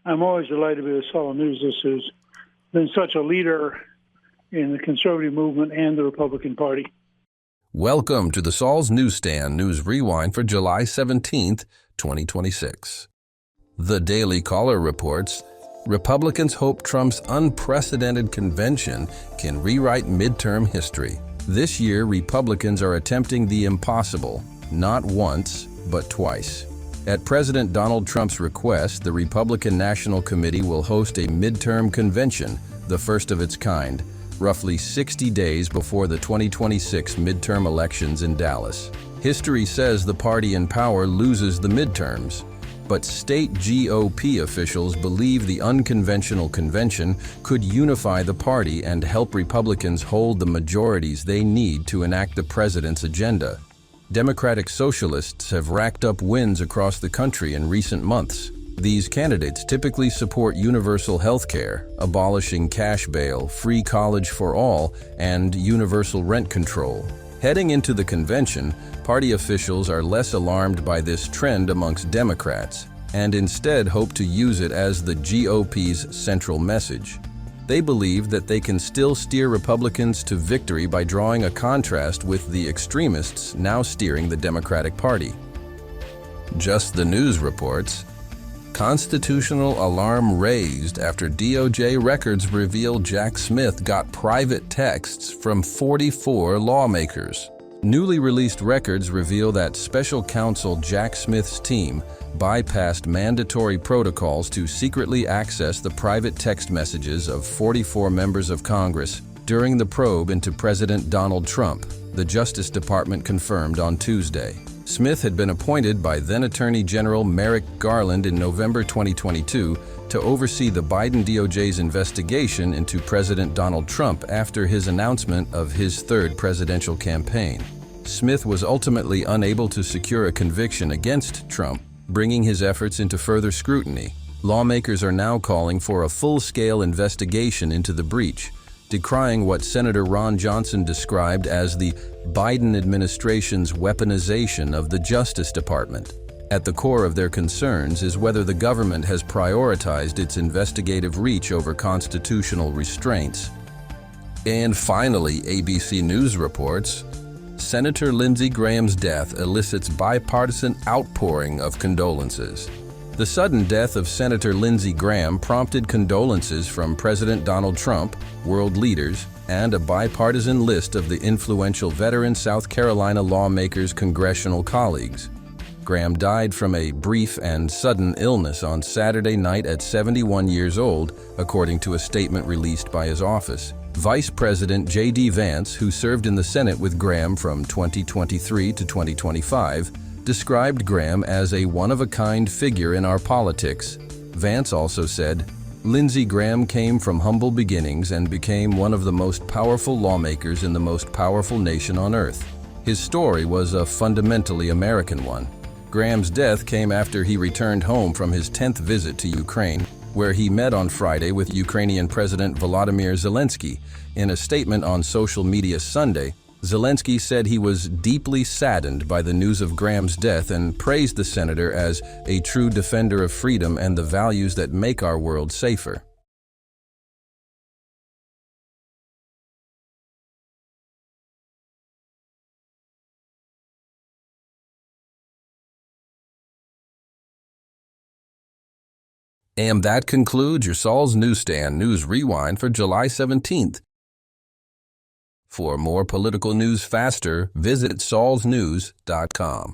I'm always delighted to be with Saul News. This has been such a leader in the conservative movement and the Republican Party. Welcome to the Saul's Newsstand News Rewind for July 17th, 2026. The Daily Caller reports, Republicans hope Trump's unprecedented convention can rewrite midterm history. This year, Republicans are attempting the impossible, not once, but twice. At President Donald Trump's request, the Republican National Committee will host a midterm convention, the first of its kind, roughly 60 days before the 2026 midterm elections in Dallas. History says the party in power loses the midterms, but state GOP officials believe the unconventional convention could unify the party and help Republicans hold the majorities they need to enact the president's agenda. Democratic socialists have racked up wins across the country in recent months. These candidates typically support universal health care, abolishing cash bail, free college for all, and universal rent control. Heading into the convention, party officials are less alarmed by this trend amongst Democrats, and instead hope to use it as the GOP's central message. They believe that they can still steer Republicans to victory by drawing a contrast with the extremists now steering the Democratic Party. Just the News reports, constitutional alarm raised after DOJ records reveal Jack Smith got private texts from 44 lawmakers. Newly released records reveal that special counsel Jack Smith's team bypassed mandatory protocols to secretly access the private text messages of 44 members of Congress during the probe into President Donald Trump, the Justice Department confirmed on Tuesday. Smith had been appointed by then Attorney General Merrick Garland in November 2022 to oversee the Biden DOJ's investigation into President Donald Trump after his announcement of his third presidential campaign. Smith was ultimately unable to secure a conviction against Trump, bringing his efforts into further scrutiny. Lawmakers are now calling for a full-scale investigation into the breach, decrying what Senator Ron Johnson described as the Biden administration's weaponization of the Justice Department. At the core of their concerns is whether the government has prioritized its investigative reach over constitutional restraints. And finally, ABC News reports, Senator Lindsey Graham's death elicits bipartisan outpouring of condolences. The sudden death of Senator Lindsey Graham prompted condolences from President Donald Trump, world leaders, and a bipartisan list of the influential veteran South Carolina lawmakers' congressional colleagues. Graham died from a brief and sudden illness on Saturday night at 71 years old, according to a statement released by his office. Vice President J.D. Vance, who served in the Senate with Graham from 2023 to 2025, described Graham as a one-of-a-kind figure in our politics. Vance also said, Lindsey Graham came from humble beginnings and became one of the most powerful lawmakers in the most powerful nation on earth. His story was a fundamentally American one. Graham's death came after he returned home from his 10th visit to Ukraine, where he met on Friday with Ukrainian President Volodymyr Zelensky. In a statement on social media Sunday, Zelensky said he was deeply saddened by the news of Graham's death and praised the senator as a true defender of freedom and the values that make our world safer. And that concludes your Saul's Newsstand News Rewind for July 17th. For more political news faster, visit saulsnews.com.